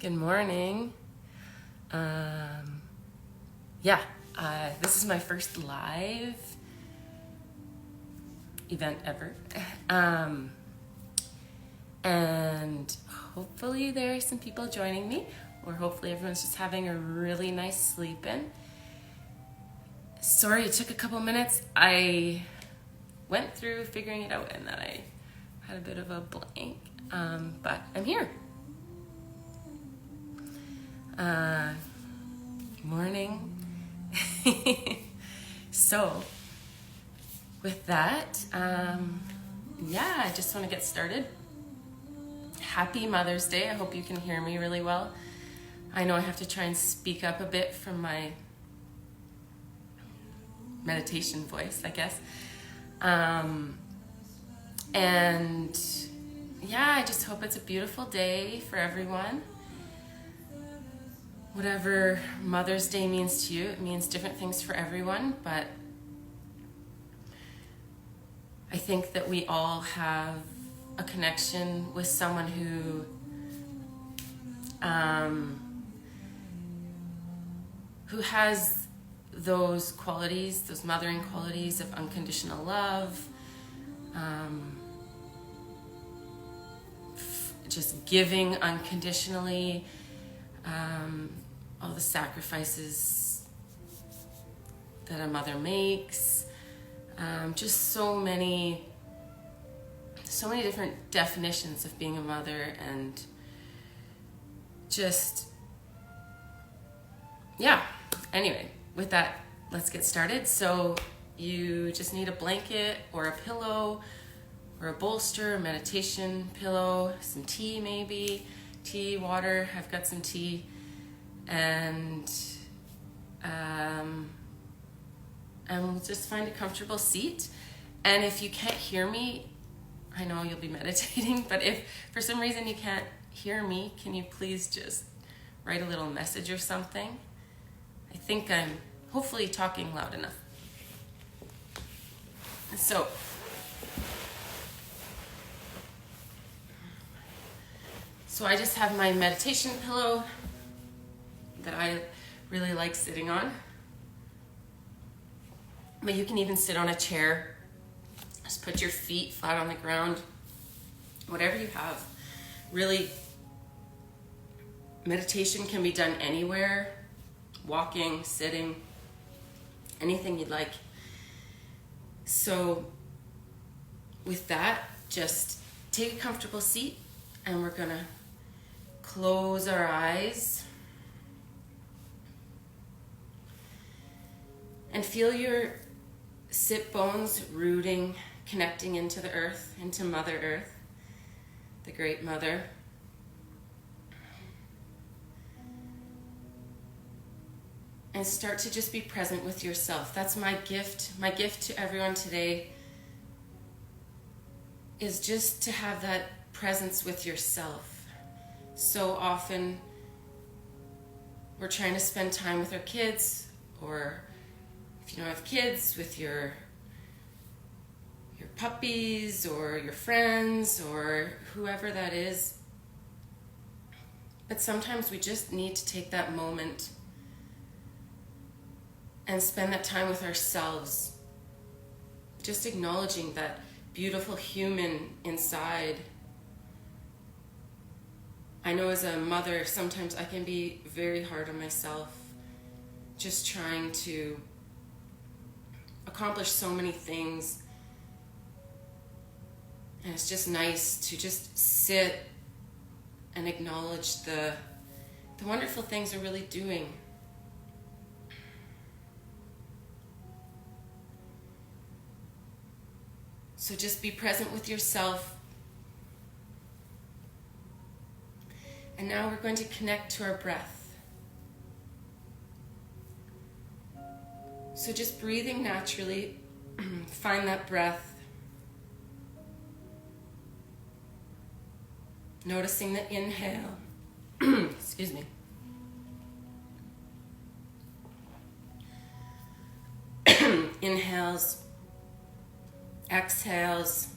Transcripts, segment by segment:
Good morning. This is my first live event ever. And hopefully there are some people joining me, or hopefully everyone's just having a really nice sleep in. Sorry, it took a couple minutes. I went through figuring it out and then I had a bit of a blank, but I'm here. Morning. So, with that, I just want to get started. Happy Mother's Day. I hope you can hear me really well. I know I have to try and speak up a bit from my meditation voice, I guess. I just hope it's a beautiful day for everyone. Whatever Mother's Day means to you, it means different things for everyone, but I think that we all have a connection with someone who has those qualities, those mothering qualities of unconditional love, just giving unconditionally, all the sacrifices that a mother makes, just so many different definitions of being a mother, and anyway, with that, let's get started. So you just need a blanket or a pillow or a bolster, a meditation pillow, some tea maybe, tea, water. I've got some tea. And we'll just find a comfortable seat. And if you can't hear me, I know you'll be meditating, but if for some reason you can't hear me, can you please just write a little message or something? I think I'm hopefully talking loud enough. So I just have my meditation pillow that I really like sitting on. But you can even sit on a chair. Just put your feet flat on the ground. Whatever you have. Really, meditation can be done anywhere. Walking, sitting, anything you'd like. So with that, just take a comfortable seat and we're gonna close our eyes. And feel your sit bones rooting, connecting into the earth, into Mother Earth, the Great Mother. And start to just be present with yourself. That's my gift. My gift to everyone today is just to have that presence with yourself. So often we're trying to spend time with our kids, or if you don't have kids, with your puppies or your friends or whoever that is. But sometimes we just need to take that moment and spend that time with ourselves, just acknowledging that beautiful human inside. I know as a mother, sometimes I can be very hard on myself, just trying to accomplish so many things. And it's just nice to just sit and acknowledge the wonderful things we're really doing. So just be present with yourself. And now we're going to connect to our breath. So just breathing naturally, find that breath. Noticing the inhale. Excuse me. Inhales, exhales,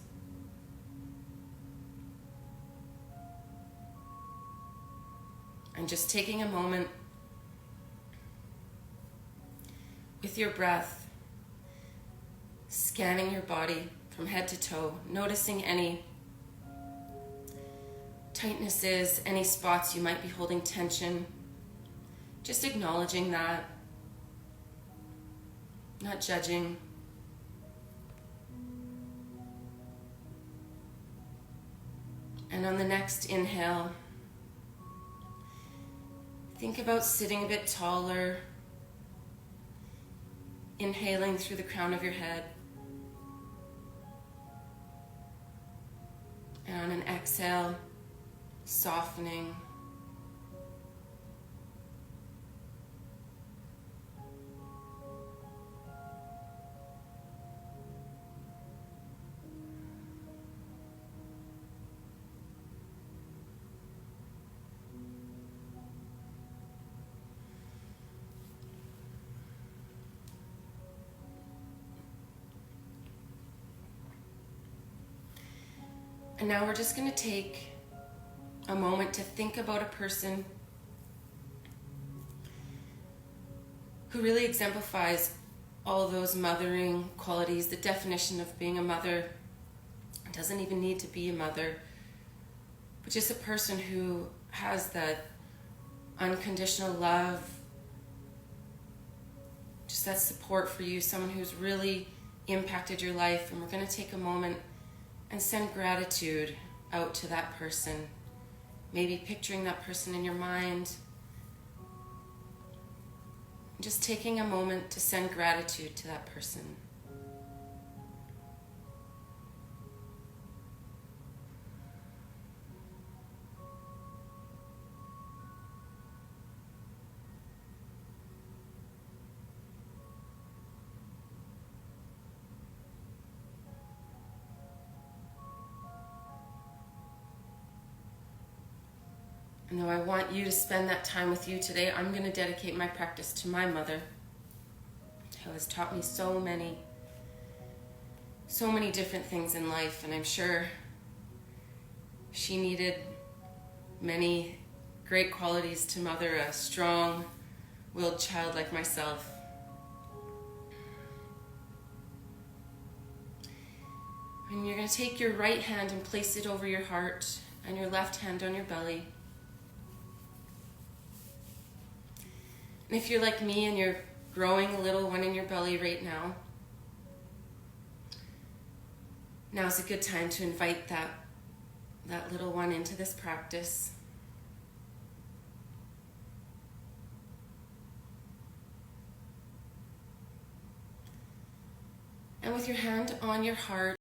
And just taking a moment with your breath, scanning your body from head to toe, noticing any tightnesses, any spots you might be holding tension, just acknowledging that, not judging. And on the next inhale, think about sitting a bit taller, inhaling through the crown of your head. And on an exhale, softening. And now we're just going to take a moment to think about a person who really exemplifies all those mothering qualities. The definition of being a mother doesn't even need to be a mother, but just a person who has that unconditional love, just that support for you, someone who's really impacted your life. And we're going to take a moment and send gratitude out to that person. Maybe picturing that person in your mind. Just taking a moment to send gratitude to that person. And though I want you to spend that time with you today, I'm going to dedicate my practice to my mother, who has taught me so many different things in life. And I'm sure she needed many great qualities to mother a strong-willed child like myself. And you're going to take your right hand and place it over your heart and your left hand on your belly. And if you're like me and you're growing a little one in your belly right now, now's a good time to invite that little one into this practice. And with your hand on your heart,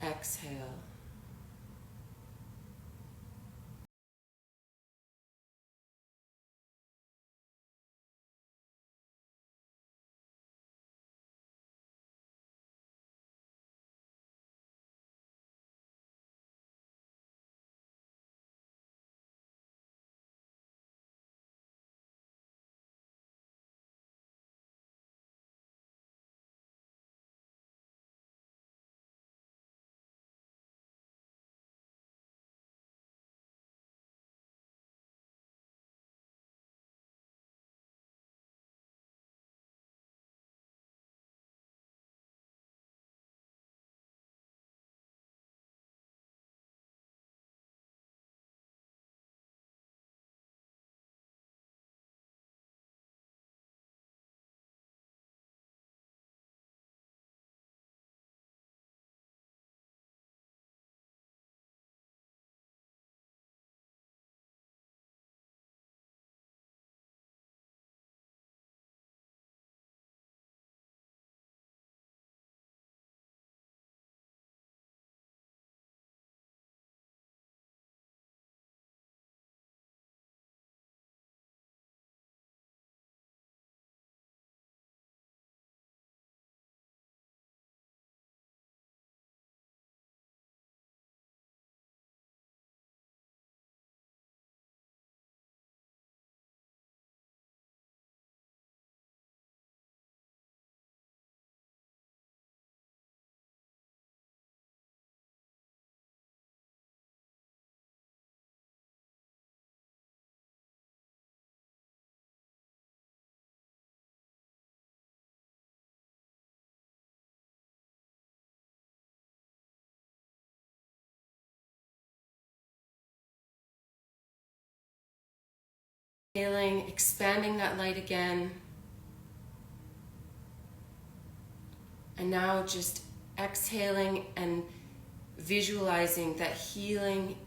exhale. Exhaling, expanding that light again. And now just exhaling and visualizing that healing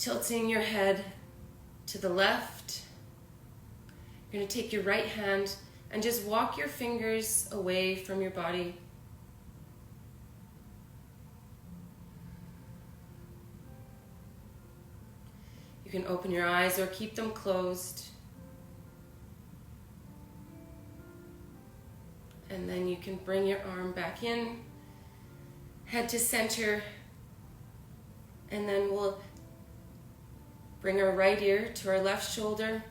tilting your head to the left. You're going to take your right hand and just walk your fingers away from your body. You can open your eyes or keep them closed. And then you can bring your arm back in, head to center, and then we'll bring our right ear to our left shoulder,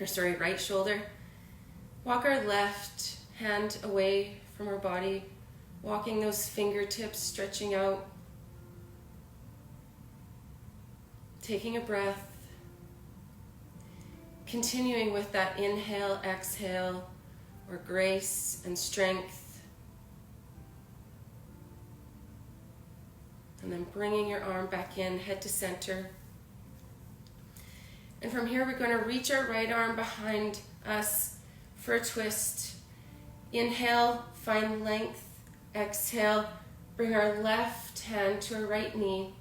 right shoulder. Walk our left hand away from our body, walking those fingertips, stretching out. Taking a breath. Continuing with that inhale, exhale, or grace and strength. And then bringing your arm back in, head to center. And from here, we're going to reach our right arm behind us for a twist. Inhale, find length. Exhale, bring our left hand to our right knee.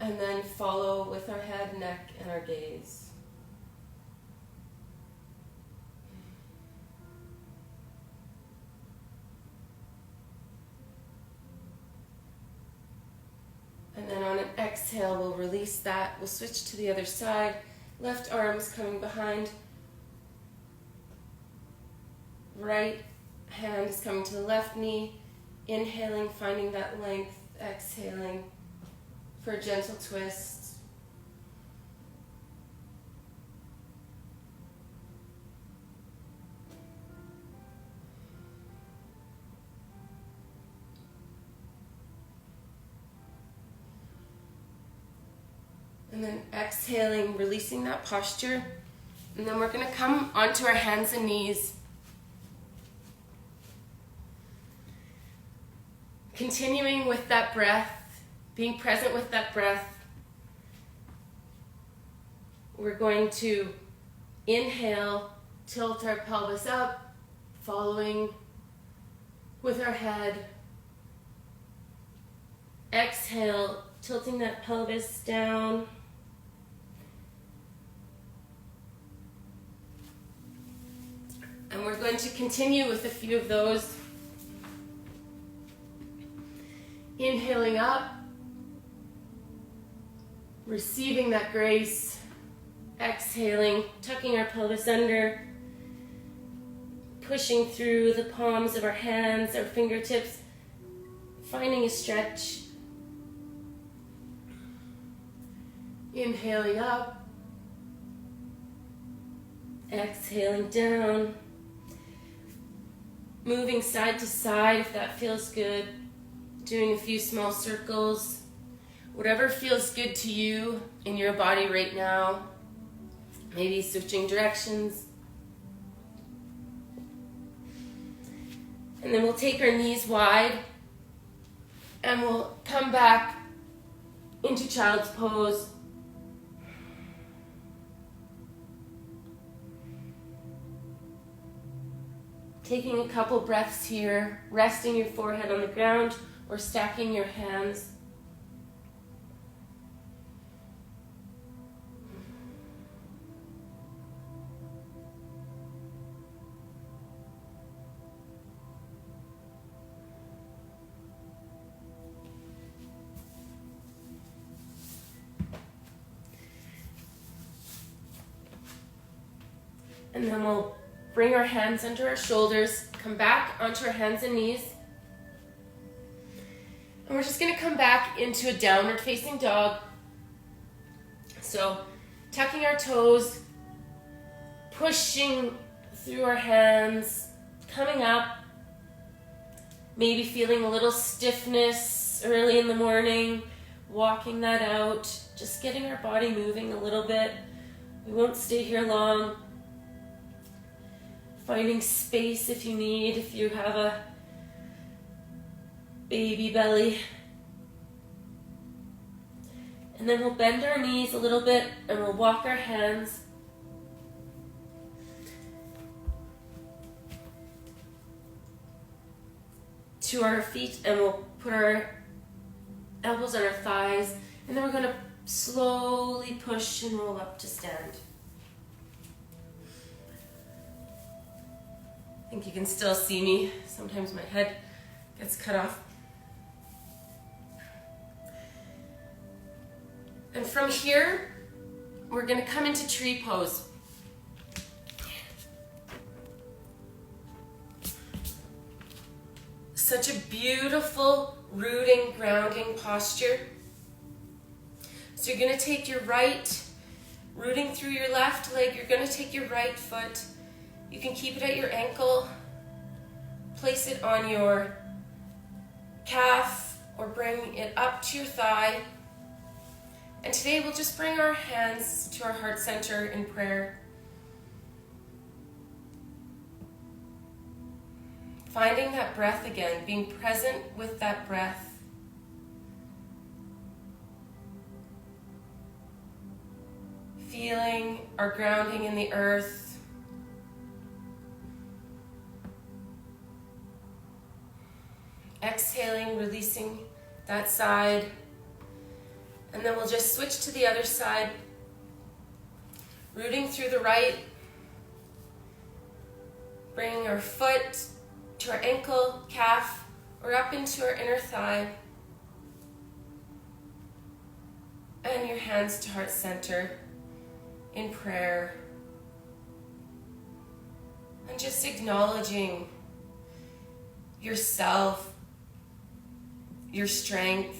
And then follow with our head, neck, and our gaze. And then on an exhale, we'll release that. We'll switch to the other side. Left arm is coming behind. Right hand is coming to the left knee. Inhaling, finding that length. Exhaling for a gentle twist. And then exhaling, releasing that posture. And then we're going to come onto our hands and knees. Continuing with that breath. Being present with that breath, we're going to inhale, tilt our pelvis up, following with our head. Exhale, tilting that pelvis down. And we're going to continue with a few of those. Inhaling up. Receiving that grace, exhaling, tucking our pelvis under, pushing through the palms of our hands, our fingertips, finding a stretch. Inhaling up, exhaling down, moving side to side if that feels good, doing a few small circles. Whatever feels good to you in your body right now. Maybe switching directions. And then we'll take our knees wide and we'll come back into child's pose. Taking a couple breaths here, resting your forehead on the ground or stacking your hands. And then we'll bring our hands under our shoulders, come back onto our hands and knees. And we're just going to come back into a downward facing dog. So tucking our toes, pushing through our hands, coming up, maybe feeling a little stiffness early in the morning, walking that out, just getting our body moving a little bit. We won't stay here long. Finding space if you need, if you have a baby belly. And then we'll bend our knees a little bit and we'll walk our hands to our feet and we'll put our elbows on our thighs, and then we're going to slowly push and roll up to stand. I think you can still see me. Sometimes my head gets cut off. And from here, we're going to come into tree pose. Such a beautiful rooting, grounding posture. So you're going to take your right, rooting through your left leg, you're going to take your right foot. You can keep it at your ankle, place it on your calf, or bring it up to your thigh. And today we'll just bring our hands to our heart center in prayer. Finding that breath again, being present with that breath. Feeling our grounding in the earth. Exhaling, releasing that side. And then we'll just switch to the other side. Rooting through the right. Bringing our foot to our ankle, calf, or up into our inner thigh. And your hands to heart center in prayer. And just acknowledging yourself, your strength.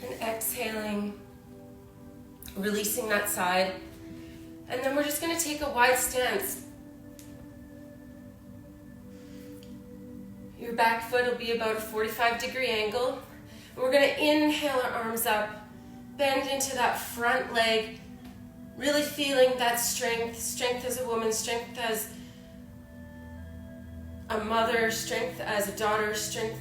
And exhaling, releasing that side. And then we're just going to take a wide stance. Your back foot will be about a 45-degree angle. And we're going to inhale our arms up, bend into that front leg, really feeling that strength, strength as a woman, strength as a mother, strength as a daughter, strength.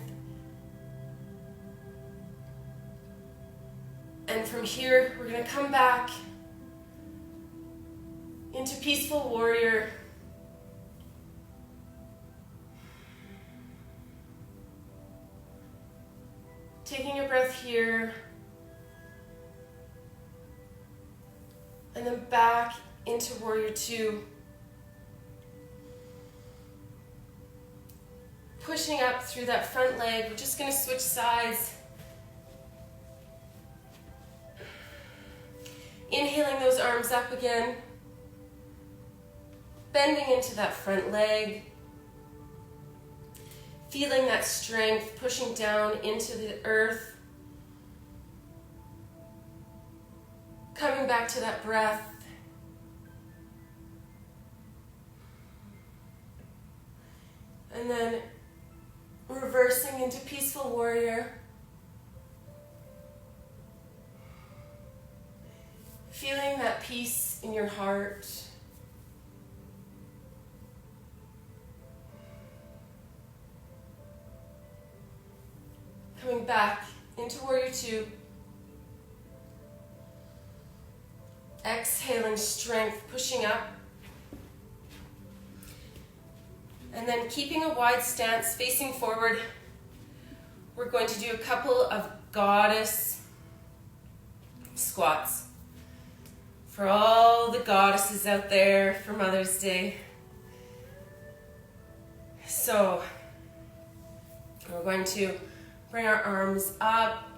And from here, we're going to come back into peaceful warrior. Taking a breath here. And then back into warrior two. Pushing up through that front leg. We're just going to switch sides. Inhaling those arms up again. Bending into that front leg. Feeling that strength, pushing down into the earth. Coming back to that breath. And then reversing into peaceful warrior. Feeling that peace in your heart. Coming back into warrior two. Exhaling strength, pushing up. And then keeping a wide stance, facing forward. We're going to do a couple of goddess squats. For all the goddesses out there for Mother's Day. So, we're going to bring our arms up.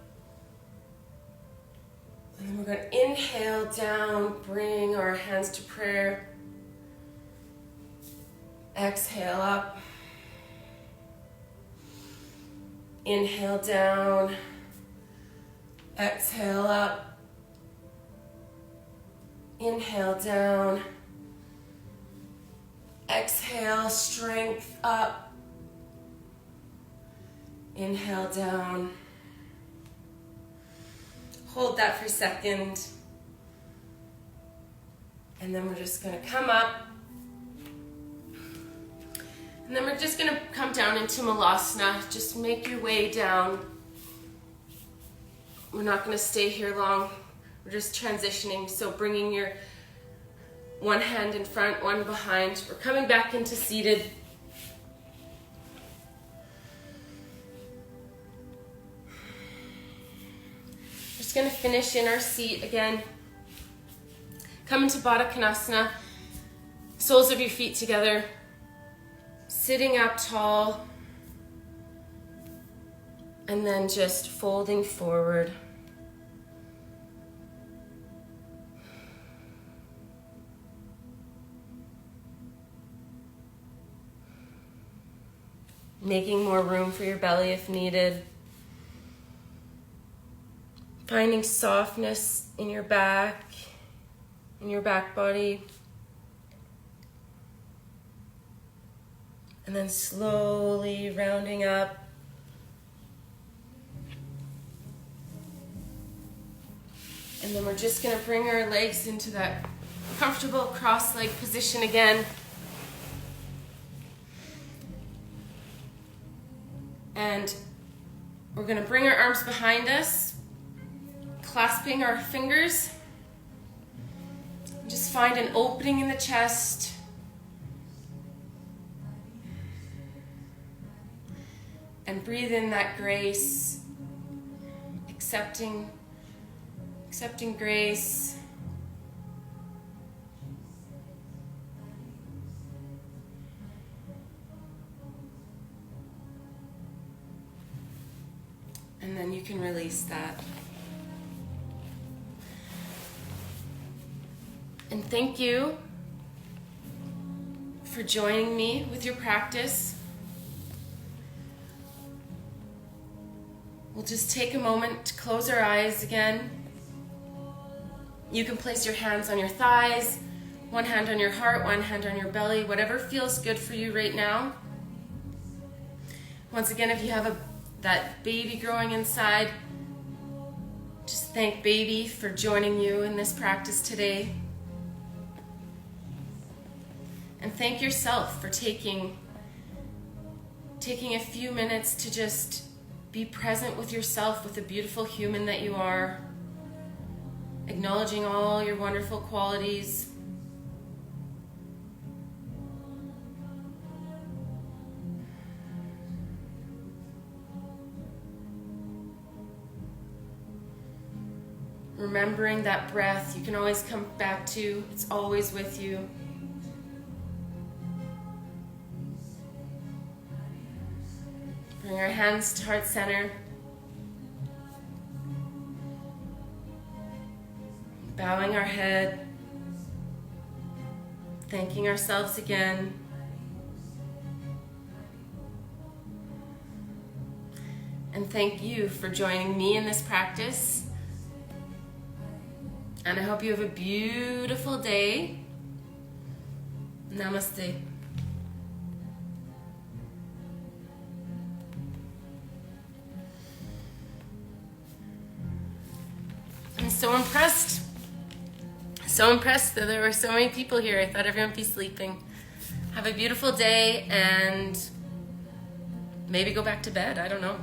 And then we're going to inhale down, bring our hands to prayer. Exhale up. Inhale down. Exhale up. Inhale down. Exhale, strength up. Inhale down. Hold that for a second. And then we're just going to come up. And then we're just going to come down into Malasana. Just make your way down. We're not going to stay here long. We're just transitioning, so bringing your one hand in front, one behind. We're coming back into seated. Just gonna finish in our seat again. Come into Baddha Konasana, soles of your feet together, sitting up tall, and then just folding forward. Making more room for your belly if needed. Finding softness in your back body. And then slowly rounding up. And then we're just gonna bring our legs into that comfortable cross-leg position again. And we're gonna bring our arms behind us, clasping our fingers. Just find an opening in the chest. And breathe in that grace, accepting grace. And then you can release that. And thank you for joining me with your practice. We'll just take a moment to close our eyes again. You can place your hands on your thighs, one hand on your heart, one hand on your belly, whatever feels good for you right now. Once again, if you have that baby growing inside, just thank baby for joining you in this practice today. And thank yourself for taking a few minutes to just be present with yourself, with the beautiful human that you are, acknowledging all your wonderful qualities. Remembering that breath you can always come back to, it's always with you. Bring our hands to heart center. Bowing our head. Thanking ourselves again. And thank you for joining me in this practice. And I hope you have a beautiful day. Namaste. I'm so impressed that there were so many people here. I thought everyone would be sleeping. Have a beautiful day and maybe go back to bed. I don't know.